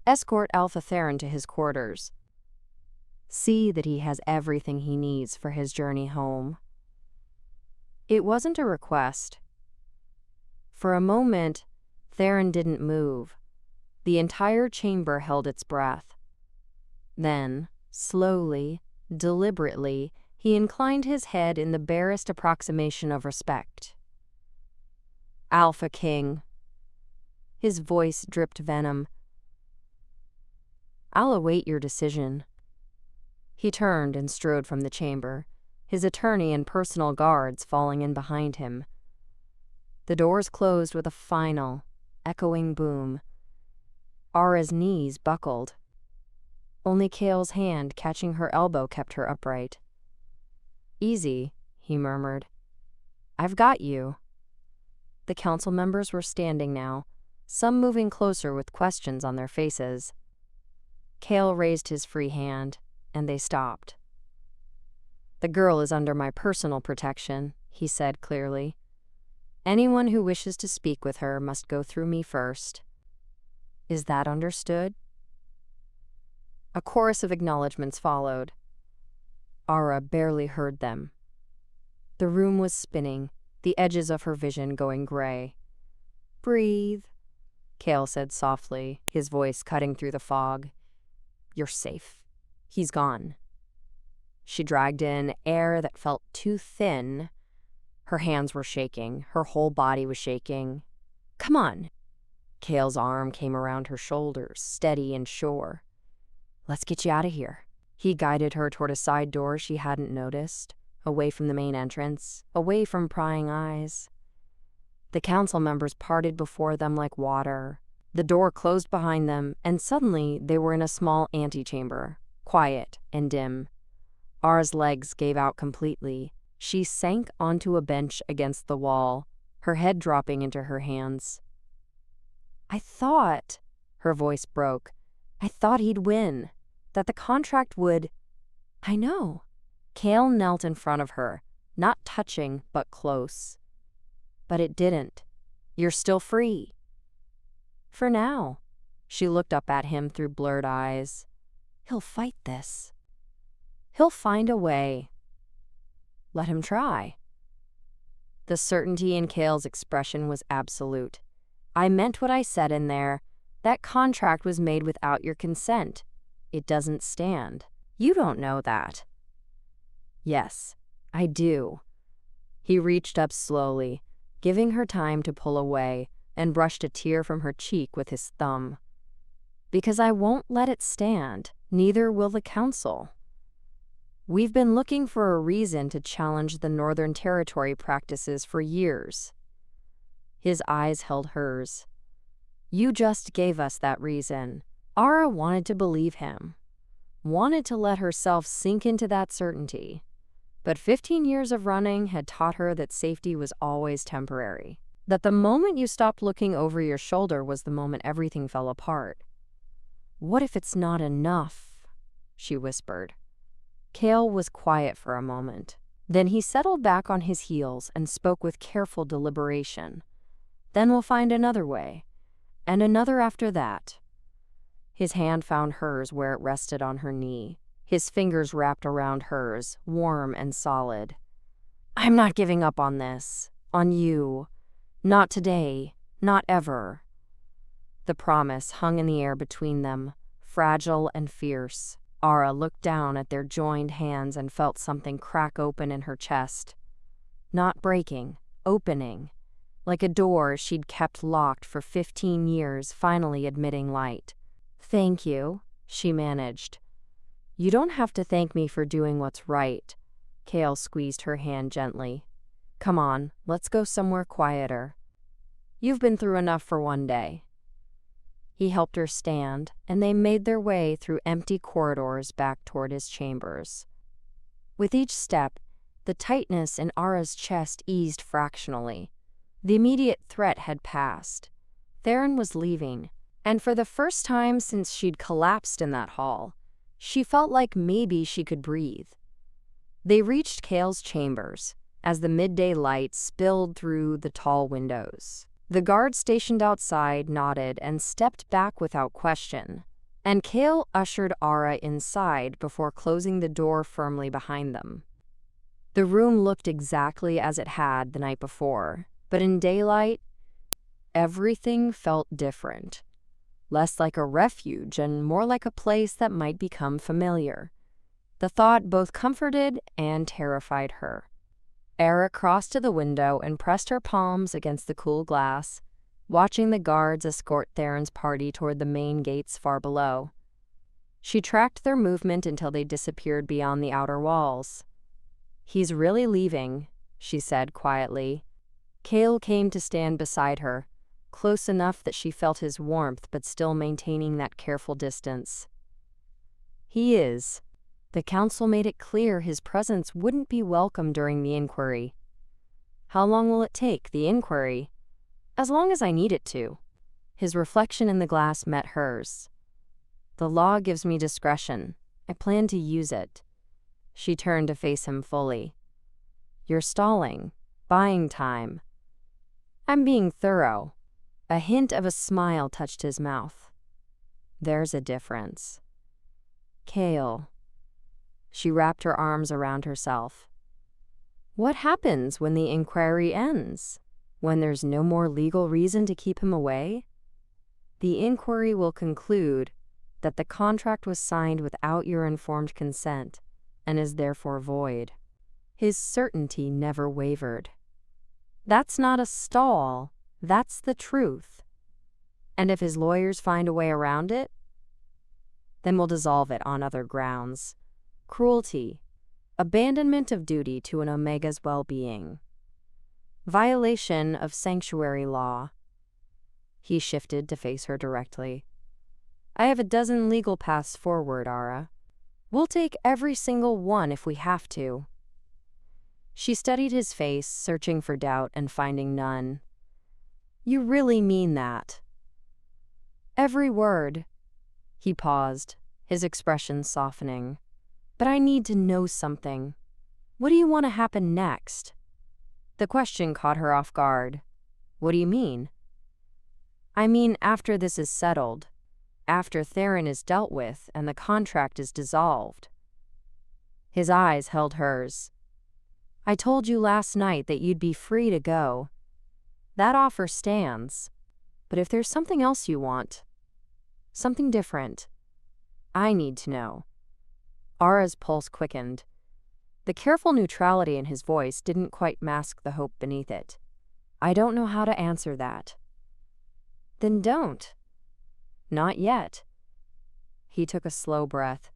"Escort Alpha Theron to his quarters. See that he has everything he needs for his journey home." It wasn't a request. For a moment, Theron didn't move. The entire chamber held its breath. Then, slowly, deliberately, he inclined his head in the barest approximation of respect. "Alpha King." His voice dripped venom. "I'll await your decision." He turned and strode from the chamber, his attorney and personal guards falling in behind him. The doors closed with a final, echoing boom. Ara's knees buckled. Only Kale's hand catching her elbow kept her upright. "Easy," he murmured. "I've got you." The council members were standing now, some moving closer with questions on their faces. Kale raised his free hand, and they stopped. "The girl is under my personal protection," he said clearly. "Anyone who wishes to speak with her must go through me first. Is that understood?" A chorus of acknowledgments followed. Ara barely heard them. The room was spinning, the edges of her vision going gray. "Breathe," Kale said softly, his voice cutting through the fog. "You're safe. He's gone." She dragged in air that felt too thin. Her hands were shaking, her whole body was shaking. "Come on." Kale's arm came around her shoulders, steady and sure. "Let's get you out of here." He guided her toward a side door she hadn't noticed, away from the main entrance, away from prying eyes. The council members parted before them like water. The door closed behind them, and suddenly they were in a small antechamber, quiet and dim. Ara's legs gave out completely. She sank onto a bench against the wall, her head dropping into her hands. I thought, her voice broke, I thought he'd win, that the contract would. I know. Kale knelt in front of her, not touching, but close. But it didn't. You're still free. For now. She looked up at him through blurred eyes. He'll fight this. He'll find a way. Let him try. The certainty in Kale's expression was absolute. I meant what I said in there. That contract was made without your consent. It doesn't stand. You don't know that. Yes, I do. He reached up slowly, giving her time to pull away, and brushed a tear from her cheek with his thumb. Because I won't let it stand, neither will the council. We've been looking for a reason to challenge the Northern Territory practices for years. His eyes held hers. You just gave us that reason. Ara wanted to believe him, wanted to let herself sink into that certainty. But 15 years of running had taught her that safety was always temporary, that the moment you stopped looking over your shoulder was the moment everything fell apart. What if it's not enough? She whispered. Kale was quiet for a moment. Then he settled back on his heels and spoke with careful deliberation. Then we'll find another way, and another after that. His hand found hers where it rested on her knee. His fingers wrapped around hers, warm and solid. I'm not giving up on this, on you. Not today, not ever. The promise hung in the air between them, fragile and fierce. Ara looked down at their joined hands and felt something crack open in her chest. Not breaking, opening, like a door she'd kept locked for 15 years finally admitting light. Thank you, she managed. You don't have to thank me for doing what's right. Kale squeezed her hand gently. Come on, let's go somewhere quieter. You've been through enough for one day. He helped her stand, and they made their way through empty corridors back toward his chambers. With each step, the tightness in Ara's chest eased fractionally. The immediate threat had passed. Theron was leaving, and for the first time since she'd collapsed in that hall, she felt like maybe she could breathe. They reached Kale's chambers as the midday light spilled through the tall windows. The guard stationed outside nodded and stepped back without question, and Kale ushered Ara inside before closing the door firmly behind them. The room looked exactly as it had the night before, but in daylight, everything felt different. Less like a refuge and more like a place that might become familiar. The thought both comforted and terrified her. Ara crossed to the window and pressed her palms against the cool glass, watching the guards escort Theron's party toward the main gates far below. She tracked their movement until they disappeared beyond the outer walls. He's really leaving, she said quietly. Kale came to stand beside her, close enough that she felt his warmth but still maintaining that careful distance. He is. The council made it clear his presence wouldn't be welcome during the inquiry. How long will it take, the inquiry? As long as I need it to. His reflection in the glass met hers. The law gives me discretion. I plan to use it. She turned to face him fully. You're stalling, buying time. I'm being thorough. A hint of a smile touched his mouth. There's a difference. Kale. She wrapped her arms around herself. What happens when the inquiry ends? When there's no more legal reason to keep him away? The inquiry will conclude that the contract was signed without your informed consent and is therefore void. His certainty never wavered. That's not a stall, that's the truth. And if his lawyers find a way around it, then we'll dissolve it on other grounds. Cruelty, abandonment of duty to an Omega's well-being, violation of sanctuary law. He shifted to face her directly. I have a dozen legal paths forward, Ara. We'll take every single one if we have to." She studied his face, searching for doubt and finding none. "You really mean that?" "Every word." He paused, his expression softening. "But I need to know something. What do you want to happen next?" The question caught her off guard. "What do you mean?" "I mean after this is settled, after Theron is dealt with and the contract is dissolved." His eyes held hers. "I told you last night that you'd be free to go. That offer stands. But if there's something else you want, something different, I need to know." Ara's pulse quickened. The careful neutrality in his voice didn't quite mask the hope beneath it. "I don't know how to answer that." "Then don't." "Not yet." He took a slow breath.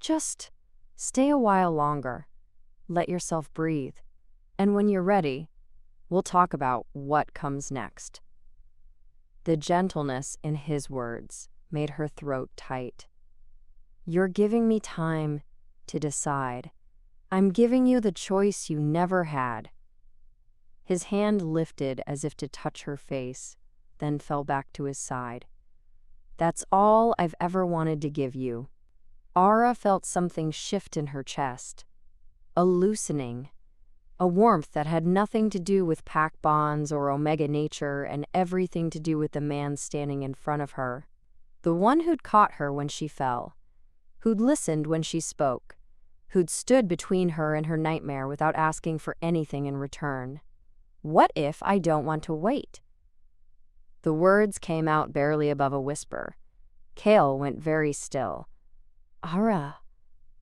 "Just stay a while longer. Let yourself breathe. And when you're ready, we'll talk about what comes next." The gentleness in his words made her throat tight. "You're giving me time to decide. I'm giving you the choice you never had." His hand lifted as if to touch her face, then fell back to his side. "That's all I've ever wanted to give you." Ara felt something shift in her chest. A loosening. A warmth that had nothing to do with pack bonds or Omega nature and everything to do with the man standing in front of her. The one who'd caught her when she fell. Who'd listened when she spoke. Who'd stood between her and her nightmare without asking for anything in return. "What if I don't want to wait?" The words came out barely above a whisper. Kale went very still. "Ara,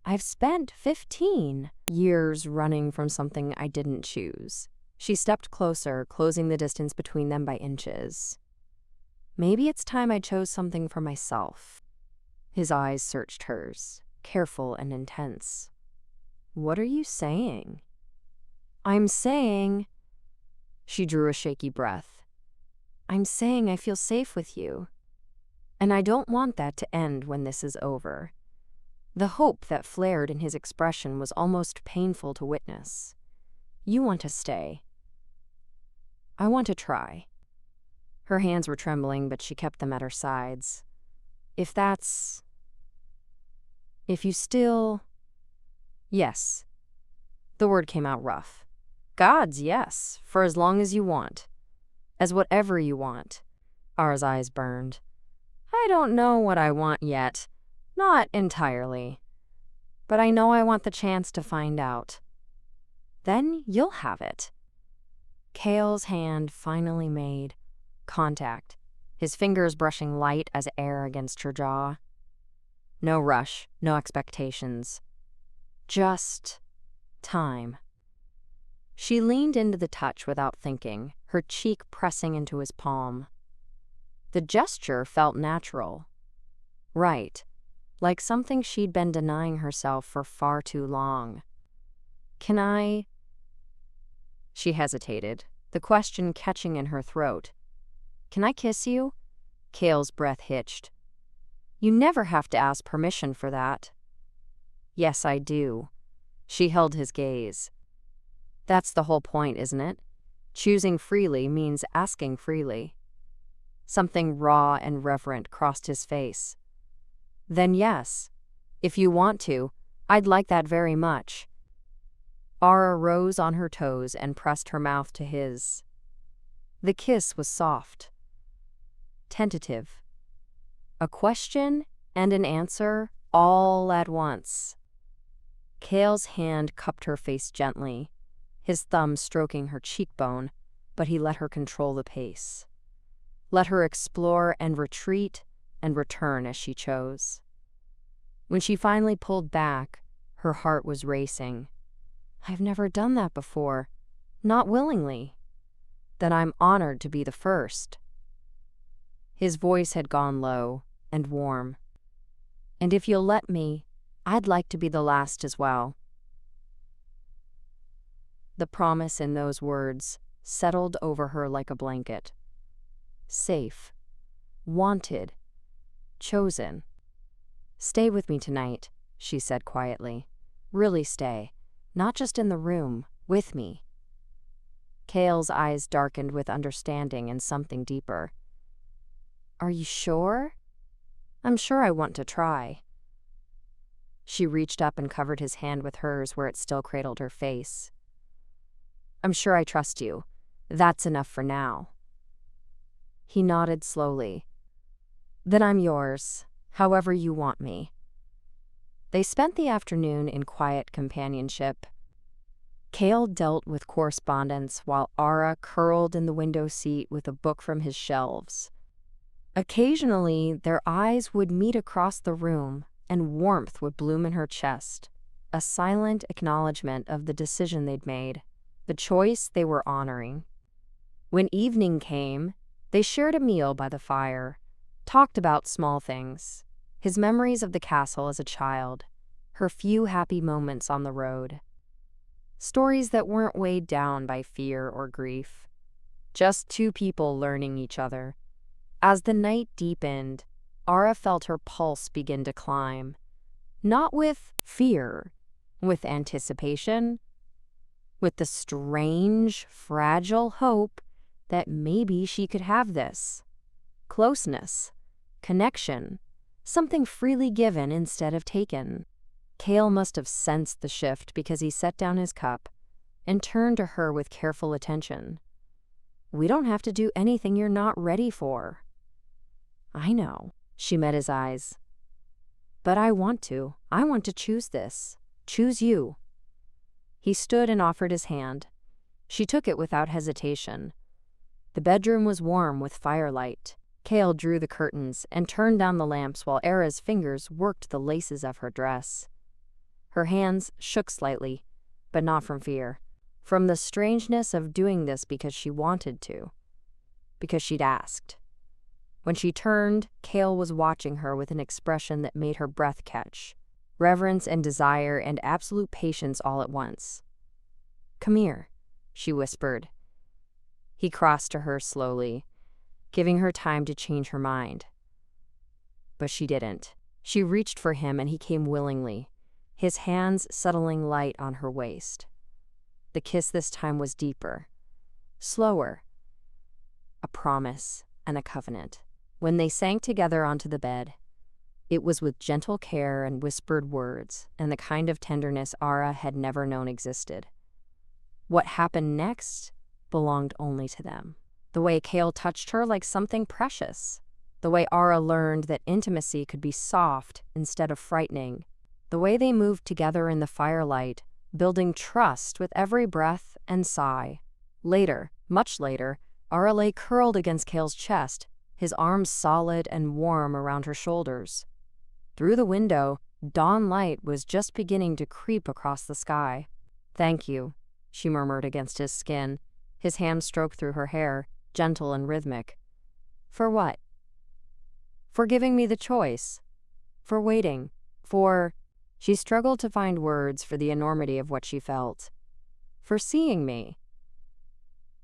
I've spent 15 years running from something I didn't choose." She stepped closer, closing the distance between them by inches. "Maybe it's time I chose something for myself." His eyes searched hers, careful and intense. "What are you saying?" "I'm saying..." She drew a shaky breath. "I'm saying I feel safe with you. And I don't want that to end when this is over." The hope that flared in his expression was almost painful to witness. "You want to stay. I want to try." Her hands were trembling, but she kept them at her sides. If you still..." "Yes." The word came out rough. "God's yes, for as long as you want. As whatever you want." Ara's eyes burned. "I don't know what I want yet. Not entirely. But I know I want the chance to find out. Then you'll have it." Kale's hand finally made contact, his fingers brushing light as air against her jaw. No rush, no expectations. Just time. She leaned into the touch without thinking, her cheek pressing into his palm. The gesture felt natural. Right, like something she'd been denying herself for far too long. "Can I..." She hesitated, the question catching in her throat. "Can I kiss you?" Kale's breath hitched. "You never have to ask permission for that." "Yes, I do." She held his gaze. "That's the whole point, isn't it? Choosing freely means asking freely." Something raw and reverent crossed his face. "Then yes, if you want to, I'd like that very much." Ara rose on her toes and pressed her mouth to his. The kiss was soft, tentative. A question and an answer all at once. Kale's hand cupped her face gently, his thumb stroking her cheekbone, but he let her control the pace. Let her explore and retreat and return as she chose. When she finally pulled back, her heart was racing. "I've never done that before, not willingly. Then I'm honored to be the first." His voice had gone low and warm. "And if you'll let me, I'd like to be the last as well." The promise in those words settled over her like a blanket. Safe. Wanted. Chosen. "Stay with me tonight," she said quietly. Really stay. Not just in the room, with me. Kale's eyes darkened with understanding and something deeper. Are you sure? I'm sure I want to try. She reached up and covered his hand with hers where it still cradled her face. I'm sure I trust you. That's enough for now. He nodded slowly. Then I'm yours, however you want me. They spent the afternoon in quiet companionship. Kale dealt with correspondence while Ara curled in the window seat with a book from his shelves. Occasionally, their eyes would meet across the room, and warmth would bloom in her chest, a silent acknowledgement of the decision they'd made, the choice they were honoring. When evening came, they shared a meal by the fire, talked about small things, his memories of the castle as a child, her few happy moments on the road. Stories that weren't weighed down by fear or grief. Just two people learning each other. As the night deepened, Ara felt her pulse begin to climb. Not with fear, with anticipation, with the strange, fragile hope that maybe she could have this. Closeness, connection, something freely given instead of taken. Kale must have sensed the shift because he set down his cup and turned to her with careful attention. We don't have to do anything you're not ready for. I know, she met his eyes. But I want to. I want to choose this. Choose you. He stood and offered his hand. She took it without hesitation. The bedroom was warm with firelight. Kale drew the curtains and turned down the lamps while Ara's fingers worked the laces of her dress. Her hands shook slightly, but not from fear. From the strangeness of doing this because she wanted to. Because she'd asked. When she turned, Kale was watching her with an expression that made her breath catch. Reverence and desire and absolute patience all at once. Come here, she whispered. He crossed to her slowly, giving her time to change her mind. But she didn't. She reached for him and he came willingly, his hands settling light on her waist. The kiss this time was deeper, slower, a promise and a covenant. When they sank together onto the bed, it was with gentle care and whispered words and the kind of tenderness Ara had never known existed. What happened next belonged only to them. The way Kale touched her like something precious. The way Ara learned that intimacy could be soft instead of frightening. The way they moved together in the firelight, building trust with every breath and sigh. Later, much later, Ara lay curled against Kale's chest, his arms solid and warm around her shoulders. Through the window, dawn light was just beginning to creep across the sky. Thank you, she murmured against his skin. His hand stroked through her hair, gentle and rhythmic. For what? For giving me the choice. For waiting. For... She struggled to find words for the enormity of what she felt. For seeing me.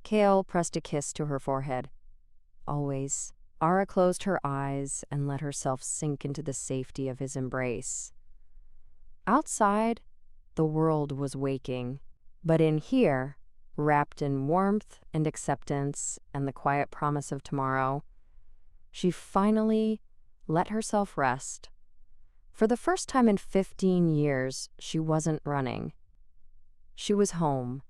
Kale pressed a kiss to her forehead. Always. Ara closed her eyes and let herself sink into the safety of his embrace. Outside, the world was waking, but in here, wrapped in warmth and acceptance and the quiet promise of tomorrow, she finally let herself rest. For the first time in 15 years, she wasn't running. She was home.